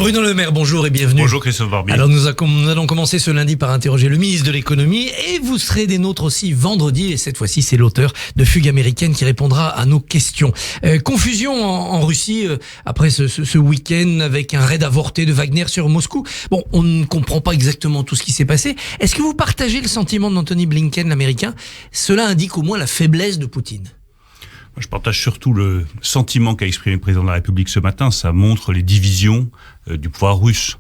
Bruno Le Maire, bonjour et bienvenue. Bonjour Christophe Barbier. Alors nous allons commencer ce lundi par interroger le ministre de l'économie et vous serez des nôtres aussi vendredi et cette fois-ci c'est l'auteur de Fugue américaine qui répondra à nos questions. Confusion en Russie après ce week-end avec un raid avorté de Wagner sur Moscou. Bon, on ne comprend pas exactement tout ce qui s'est passé. Est-ce que vous partagez le sentiment d'Anthony Blinken, l'américain? Cela indique au moins la faiblesse de Poutine. Je partage surtout le sentiment qu'a exprimé le président de la République ce matin. Ça montre les divisions du pouvoir russe.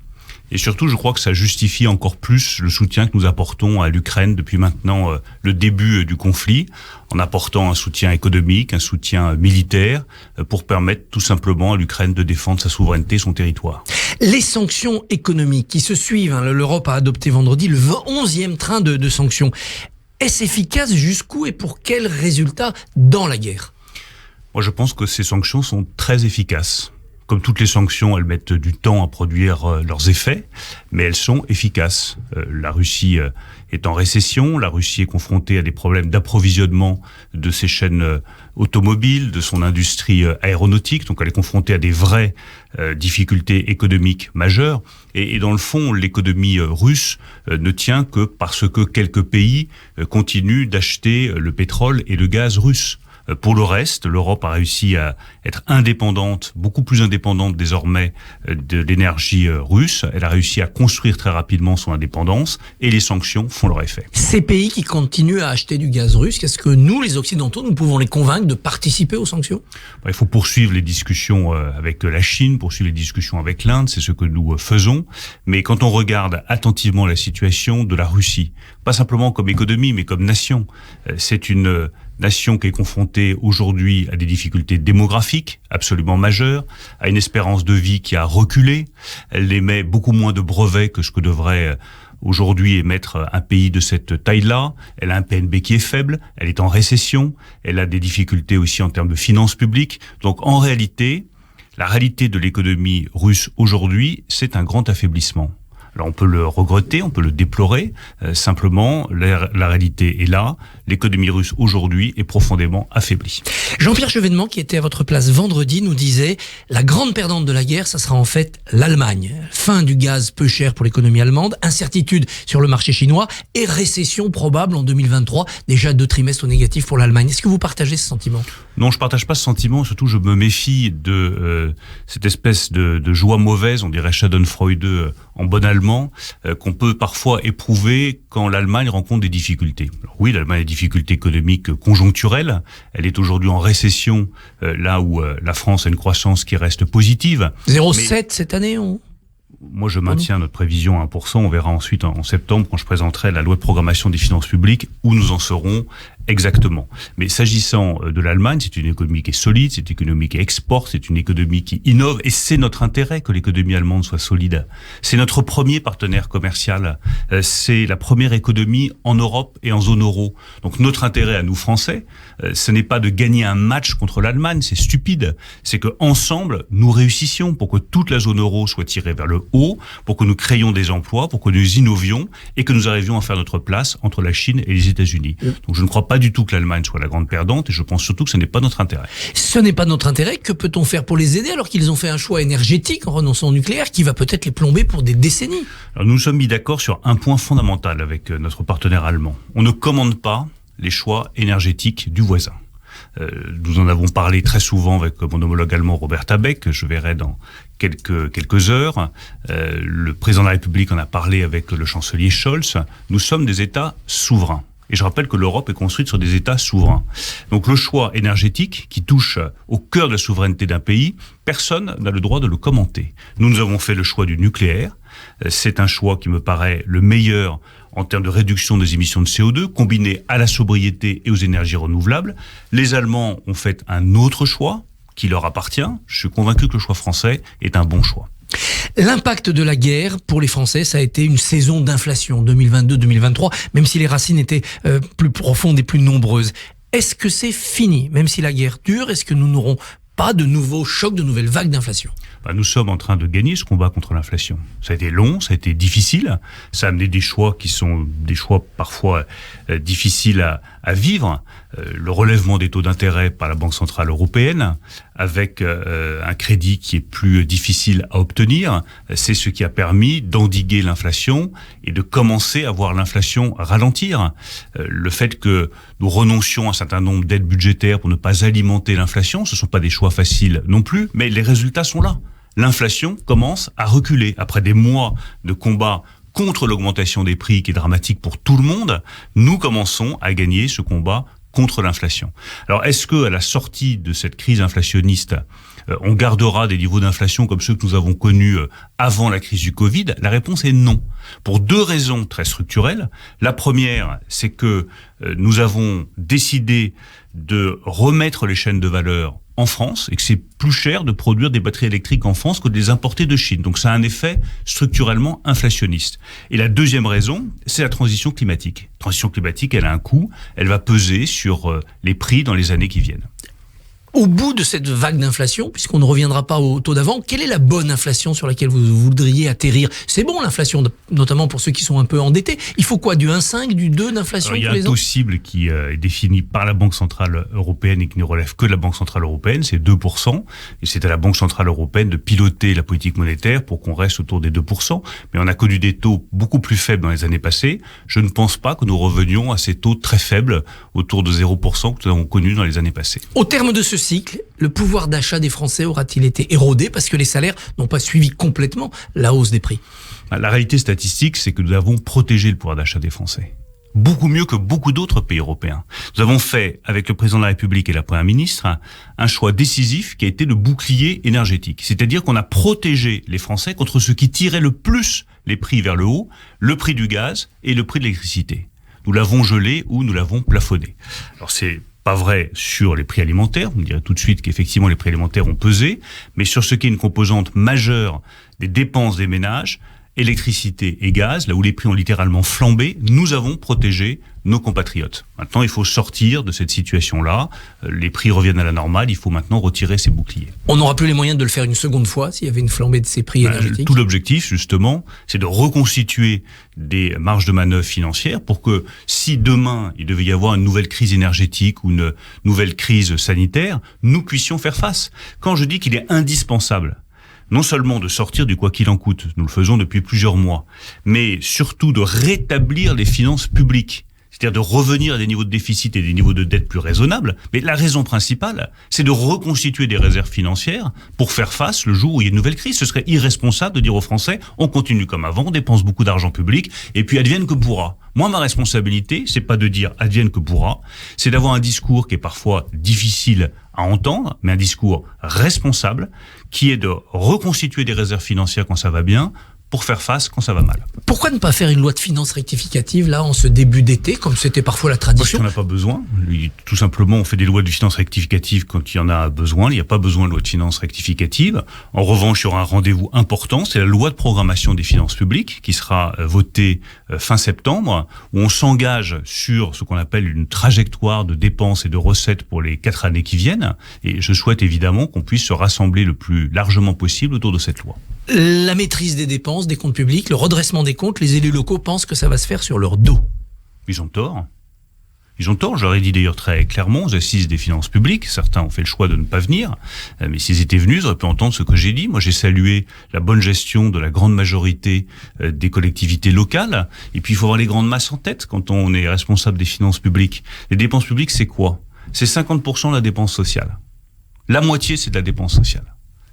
Et surtout, je crois que ça justifie encore plus le soutien que nous apportons à l'Ukraine depuis maintenant le début du conflit, en apportant un soutien économique, un soutien militaire, pour permettre tout simplement à l'Ukraine de défendre sa souveraineté, son territoire. Les sanctions économiques qui se suivent, l'Europe a adopté vendredi le 11e train de sanctions. Est-ce efficace jusqu'où et pour quels résultats dans la guerre ? Moi, je pense que ces sanctions sont très efficaces. Comme toutes les sanctions, elles mettent du temps à produire leurs effets, mais elles sont efficaces. La Russie est en récession, la Russie est confrontée à des problèmes d'approvisionnement de ses chaînes automobiles, de son industrie aéronautique, donc elle est confrontée à des vraies difficultés économiques majeures. Et dans le fond, l'économie russe ne tient que parce que quelques pays continuent d'acheter le pétrole et le gaz russe. Pour le reste, l'Europe a réussi à être indépendante, beaucoup plus indépendante désormais de l'énergie russe. Elle a réussi à construire très rapidement son indépendance et les sanctions font leur effet. Ces pays qui continuent à acheter du gaz russe, est-ce que nous, les Occidentaux, nous pouvons les convaincre de participer aux sanctions ? Il faut poursuivre les discussions avec la Chine, poursuivre les discussions avec l'Inde, c'est ce que nous faisons. Mais quand on regarde attentivement la situation de la Russie, pas simplement comme économie, mais comme nation, c'est une nation qui est confrontée aujourd'hui à des difficultés démographiques absolument majeures, à une espérance de vie qui a reculé. Elle émet beaucoup moins de brevets que ce que devrait aujourd'hui émettre un pays de cette taille-là. Elle a un PNB qui est faible, elle est en récession, elle a des difficultés aussi en termes de finances publiques. Donc en réalité, la réalité de l'économie russe aujourd'hui, c'est un grand affaiblissement. Alors on peut le regretter, on peut le déplorer, simplement la réalité est là, l'économie russe aujourd'hui est profondément affaiblie. Jean-Pierre Chevènement, qui était à votre place vendredi, nous disait « La grande perdante de la guerre, ça sera en fait l'Allemagne. Fin du gaz peu cher pour l'économie allemande, incertitude sur le marché chinois et récession probable en 2023, déjà 2 trimestres négatifs pour l'Allemagne. » Est-ce que vous partagez ce sentiment ? Non, je partage pas ce sentiment, surtout je me méfie de cette espèce de joie mauvaise, on dirait Schadenfreude en bon allemand, qu'on peut parfois éprouver quand l'Allemagne rencontre des difficultés. Alors oui, l'Allemagne a des difficultés économiques conjoncturelles, elle est aujourd'hui en récession, là où la France a une croissance qui reste positive. 0,7 cette année Moi, je maintiens notre prévision à 1%. On verra ensuite en septembre, quand je présenterai la loi de programmation des finances publiques, où nous en serons exactement. Mais s'agissant de l'Allemagne, c'est une économie qui est solide, c'est une économie qui exporte, c'est une économie qui innove, et c'est notre intérêt que l'économie allemande soit solide. C'est notre premier partenaire commercial. C'est la première économie en Europe et en zone euro. Donc notre intérêt à nous Français, ce n'est pas de gagner un match contre l'Allemagne, c'est stupide. C'est que ensemble, nous réussissions pour que toute la zone euro soit tirée vers le haut, pour que nous créions des emplois, pour que nous innovions et que nous arrivions à faire notre place entre la Chine et les États-Unis. Donc je ne crois pas du tout que l'Allemagne soit la grande perdante et je pense surtout que ce n'est pas notre intérêt. Ce n'est pas notre intérêt. Que peut-on faire pour les aider alors qu'ils ont fait un choix énergétique en renonçant au nucléaire qui va peut-être les plomber pour des décennies ? Alors nous nous sommes mis d'accord sur un point fondamental avec notre partenaire allemand. On ne commande pas les choix énergétiques du voisin. Nous en avons parlé très souvent avec mon homologue allemand Robert Habeck, que je verrai dans quelques heures. Le président de la République en a parlé avec le chancelier Scholz. Nous sommes des États souverains. Et je rappelle que l'Europe est construite sur des États souverains. Donc le choix énergétique qui touche au cœur de la souveraineté d'un pays, personne n'a le droit de le commenter. Nous avons fait le choix du nucléaire. C'est un choix qui me paraît le meilleur en termes de réduction des émissions de CO2, combiné à la sobriété et aux énergies renouvelables. Les Allemands ont fait un autre choix qui leur appartient. Je suis convaincu que le choix français est un bon choix. L'impact de la guerre pour les Français, ça a été une saison d'inflation 2022-2023, même si les racines étaient plus profondes et plus nombreuses. Est-ce que c'est fini, même si la guerre dure? Est-ce que nous n'aurons pas de nouveaux chocs, de nouvelles vagues d'inflation? Nous sommes en train de gagner ce combat contre l'inflation. Ça a été long, ça a été difficile, ça a amené des choix qui sont des choix parfois difficiles à vivre. le relèvement des taux d'intérêt par la Banque centrale européenne, avec un crédit qui est plus difficile à obtenir. C'est ce qui a permis d'endiguer l'inflation et de commencer à voir l'inflation ralentir. Le fait que nous renoncions à un certain nombre d'aides budgétaires pour ne pas alimenter l'inflation, ce ne sont pas des choix faciles non plus, mais les résultats sont là. L'inflation commence à reculer. Après des mois de combat contre l'augmentation des prix qui est dramatique pour tout le monde, nous commençons à gagner ce combat contre l'inflation. Alors, est-ce que à la sortie de cette crise inflationniste, on gardera des niveaux d'inflation comme ceux que nous avons connus avant la crise du Covid? La réponse est non. Pour deux raisons très structurelles. La première, c'est que nous avons décidé de remettre les chaînes de valeur en France et que c'est plus cher de produire des batteries électriques en France que de les importer de Chine. Donc ça a un effet structurellement inflationniste. Et la deuxième raison, c'est la transition climatique. La transition climatique, elle a un coût, elle va peser sur les prix dans les années qui viennent. Au bout de cette vague d'inflation, puisqu'on ne reviendra pas au taux d'avant, quelle est la bonne inflation sur laquelle vous voudriez atterrir? C'est bon l'inflation, notamment pour ceux qui sont un peu endettés. Il faut quoi, du 1,5, du 2 d'inflation tous les ans? Il y a un taux cible qui est défini par la Banque centrale européenne et qui ne relève que de la Banque centrale européenne, c'est 2%. Et c'est à la Banque centrale européenne de piloter la politique monétaire pour qu'on reste autour des 2%. Mais on a connu des taux beaucoup plus faibles dans les années passées. Je ne pense pas que nous revenions à ces taux très faibles, autour de 0% que nous avons connus dans les années passées. Au terme de ce cycle, le pouvoir d'achat des Français aura-t-il été érodé parce que les salaires n'ont pas suivi complètement la hausse des prix? La réalité statistique, c'est que nous avons protégé le pouvoir d'achat des Français. Beaucoup mieux que beaucoup d'autres pays européens. Nous avons fait, avec le président de la République et la première ministre, un choix décisif qui a été le bouclier énergétique. C'est-à-dire qu'on a protégé les Français contre ce qui tirait le plus les prix vers le haut, le prix du gaz et le prix de l'électricité. Nous l'avons gelé ou nous l'avons plafonné. Alors c'est pas vrai sur les prix alimentaires. Vous me direz tout de suite qu'effectivement les prix alimentaires ont pesé, mais sur ce qui est une composante majeure des dépenses des ménages, électricité et gaz, là où les prix ont littéralement flambé, nous avons protégé nos compatriotes. Maintenant, il faut sortir de cette situation-là. Les prix reviennent à la normale. Il faut maintenant retirer ces boucliers. On n'aura plus les moyens de le faire une seconde fois s'il y avait une flambée de ces prix énergétiques. Tout l'objectif, justement, c'est de reconstituer des marges de manœuvre financières pour que si demain, il devait y avoir une nouvelle crise énergétique ou une nouvelle crise sanitaire, nous puissions faire face. Quand je dis qu'il est indispensable non seulement de sortir du quoi qu'il en coûte, nous le faisons depuis plusieurs mois, mais surtout de rétablir les finances publiques, c'est-à-dire de revenir à des niveaux de déficit et des niveaux de dette plus raisonnables. Mais la raison principale, c'est de reconstituer des réserves financières pour faire face le jour où il y a une nouvelle crise. Ce serait irresponsable de dire aux Français, on continue comme avant, on dépense beaucoup d'argent public, et puis advienne que pourra. Moi, ma responsabilité, c'est pas de dire advienne que pourra, c'est d'avoir un discours qui est parfois difficile à entendre, mais un discours responsable, qui est de reconstituer des réserves financières quand ça va bien, pour faire face quand ça va mal. Pourquoi ne pas faire une loi de finances rectificative là en ce début d'été, comme c'était parfois la tradition? Parce qu'on n'a pas besoin. Tout simplement, on fait des lois de finances rectificatives quand il y en a besoin. Il n'y a pas besoin de loi de finances rectificative. En revanche, il y aura un rendez-vous important, c'est la loi de programmation des finances publiques qui sera votée fin septembre, où on s'engage sur ce qu'on appelle une trajectoire de dépenses et de recettes pour les 4 années qui viennent. Et je souhaite évidemment qu'on puisse se rassembler le plus largement possible autour de cette loi. La maîtrise des dépenses, des comptes publics, le redressement des comptes, les élus locaux pensent que ça va se faire sur leur dos. Ils ont tort. Ils ont tort, je leur ai dit d'ailleurs très clairement aux assises des finances publiques, certains ont fait le choix de ne pas venir, mais s'ils étaient venus, ils auraient pu entendre ce que j'ai dit. Moi j'ai salué la bonne gestion de la grande majorité des collectivités locales, et puis il faut avoir les grandes masses en tête quand on est responsable des finances publiques. Les dépenses publiques, c'est quoi? C'est 50% de la dépense sociale. La moitié, c'est de la dépense sociale.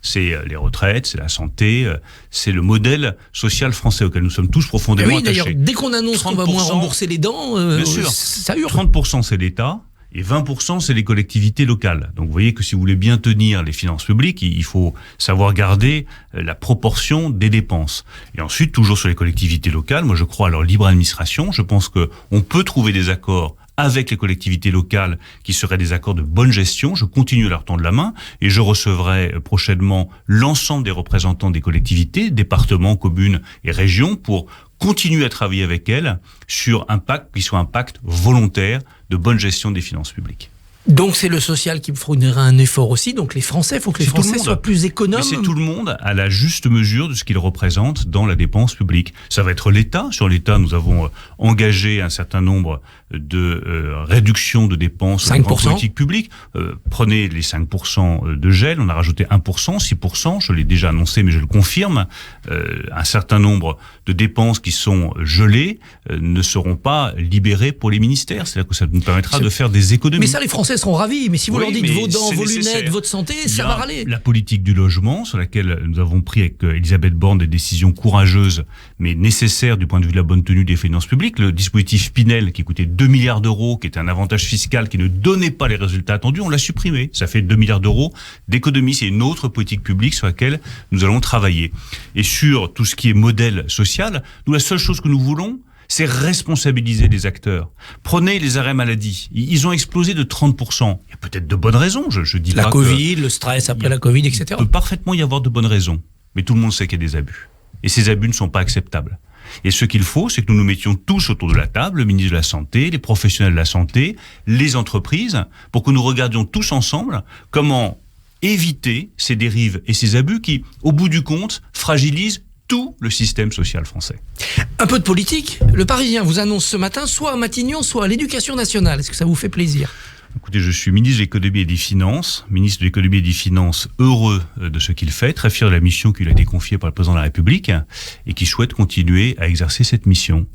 C'est les retraites, c'est la santé, c'est le modèle social français auquel nous sommes tous profondément attachés. D'ailleurs, dès qu'on annonce qu'on va moins rembourser les dents, bien sûr, ça hurle. 30% c'est l'État et 20% c'est les collectivités locales. Donc vous voyez que si vous voulez bien tenir les finances publiques, il faut savoir garder la proportion des dépenses. Et ensuite, toujours sur les collectivités locales, moi je crois à leur libre administration. Je pense qu'on peut trouver des accords avec les collectivités locales qui seraient des accords de bonne gestion. Je continue à leur tendre la main et je recevrai prochainement l'ensemble des représentants des collectivités, départements, communes et régions pour continuer à travailler avec elles sur un pacte qui soit un pacte volontaire de bonne gestion des finances publiques. Donc c'est le social qui fournira un effort aussi. Donc les Français, il faut que les Français soient plus économes. Mais c'est tout le monde à la juste mesure de ce qu'il représente dans la dépense publique. Ça va être l'État. Sur l'État, nous avons engagé un certain nombre de réductions de dépenses en politique publique. Prenez les 5% de gel, on a rajouté 1%, 6%, je l'ai déjà annoncé mais je le confirme. Un certain nombre de dépenses qui sont gelées ne seront pas libérées pour les ministères. C'est-à-dire que ça nous permettra de faire des économies. Mais ça, les Français seront ravis. Mais si vous leur dites vos dents, vos lunettes, votre santé, ça va râler. La politique du logement, sur laquelle nous avons pris avec Elisabeth Borne des décisions courageuses, mais nécessaires du point de vue de la bonne tenue des finances publiques. Le dispositif Pinel, qui coûtait 2 milliards d'euros, qui était un avantage fiscal qui ne donnait pas les résultats attendus, on l'a supprimé. Ça fait 2 milliards d'euros d'économies. C'est une autre politique publique sur laquelle nous allons travailler. Et sur tout ce qui est modèle social, nous, la seule chose que nous voulons, c'est responsabiliser les acteurs. Prenez les arrêts maladie. Ils ont explosé de 30%. Il y a peut-être de bonnes raisons. Je dis pas la Covid, le stress après la Covid, etc. Il peut parfaitement y avoir de bonnes raisons. Mais tout le monde sait qu'il y a des abus. Et ces abus ne sont pas acceptables. Et ce qu'il faut, c'est que nous nous mettions tous autour de la table, le ministre de la Santé, les professionnels de la santé, les entreprises, pour que nous regardions tous ensemble comment éviter ces dérives et ces abus qui, au bout du compte, fragilisent tout le système social français. Un peu de politique. Le Parisien vous annonce ce matin soit à Matignon, soit à l'Éducation nationale. Est-ce que ça vous fait plaisir ? Écoutez, je suis ministre de l'économie et des finances, heureux de ce qu'il fait, très fier de la mission qui lui a été confiée par le président de la République et qui souhaite continuer à exercer cette mission.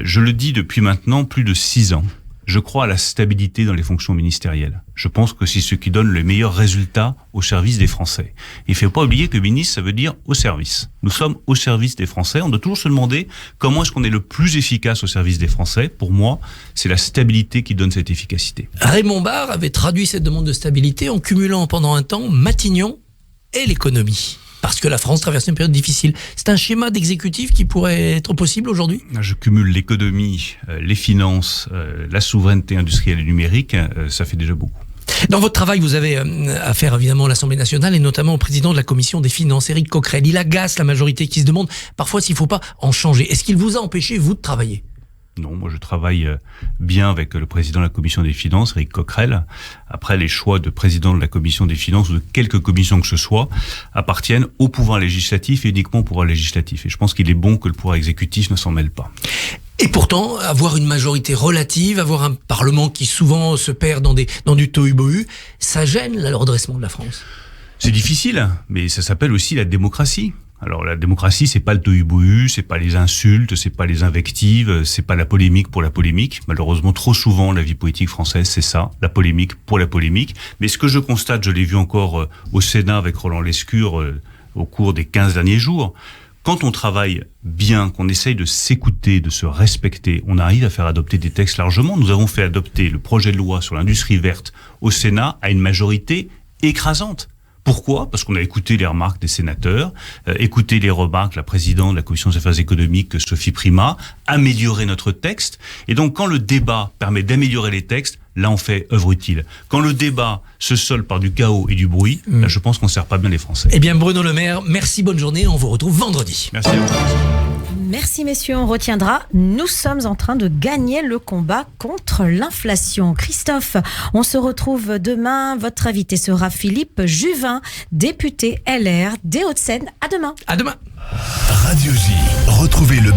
Je le dis depuis maintenant plus de 6 ans. Je crois à la stabilité dans les fonctions ministérielles. Je pense que c'est ce qui donne les meilleurs résultats au service des Français. Il ne faut pas oublier que ministre, ça veut dire au service. Nous sommes au service des Français. On doit toujours se demander comment est-ce qu'on est le plus efficace au service des Français. Pour moi, c'est la stabilité qui donne cette efficacité. Raymond Barre avait traduit cette demande de stabilité en cumulant pendant un temps Matignon et l'économie. Parce que la France traverse une période difficile. C'est un schéma d'exécutif qui pourrait être possible aujourd'hui ? Je cumule l'économie, les finances, la souveraineté industrielle et numérique, ça fait déjà beaucoup. Dans votre travail, vous avez affaire évidemment à l'Assemblée nationale et notamment au président de la Commission des finances, Éric Coquerel. Il agace la majorité qui se demande parfois s'il ne faut pas en changer. Est-ce qu'il vous a empêché, vous, de travailler ? Non, moi je travaille bien avec le président de la Commission des finances, Éric Coquerel. Après, les choix de président de la Commission des finances ou de quelque commission que ce soit appartiennent au pouvoir législatif et uniquement au pouvoir législatif. Et je pense qu'il est bon que le pouvoir exécutif ne s'en mêle pas. Et pourtant, avoir une majorité relative, avoir un Parlement qui souvent se perd dans du tohu-bohu, ça gêne le redressement de la France. C'est difficile, mais ça s'appelle aussi la démocratie. Alors la démocratie, c'est pas le tohu-bohu, c'est pas les insultes, c'est pas les invectives, c'est pas la polémique pour la polémique. Malheureusement, trop souvent, la vie politique française, c'est ça, la polémique pour la polémique. Mais ce que je constate, je l'ai vu encore au Sénat avec Roland Lescure au cours des 15 derniers jours, quand on travaille bien, qu'on essaye de s'écouter, de se respecter, on arrive à faire adopter des textes largement. Nous avons fait adopter le projet de loi sur l'industrie verte au Sénat à une majorité écrasante. Pourquoi ? Parce qu'on a écouté les remarques des sénateurs, écouté les remarques de la présidente de la Commission des affaires économiques, Sophie Primas, amélioré notre texte. Et donc, quand le débat permet d'améliorer les textes, là, on fait œuvre utile. Quand le débat se solde par du chaos et du bruit, là, je pense qu'on ne sert pas bien les Français. Eh bien, Bruno Le Maire, merci, bonne journée. On vous retrouve vendredi. Merci à vous. Merci messieurs, on retiendra, nous sommes en train de gagner le combat contre l'inflation. Christophe, on se retrouve demain. Votre invité sera Philippe Juvin, député LR des Hauts-de-Seine. À demain. À demain. Radio J, retrouvez le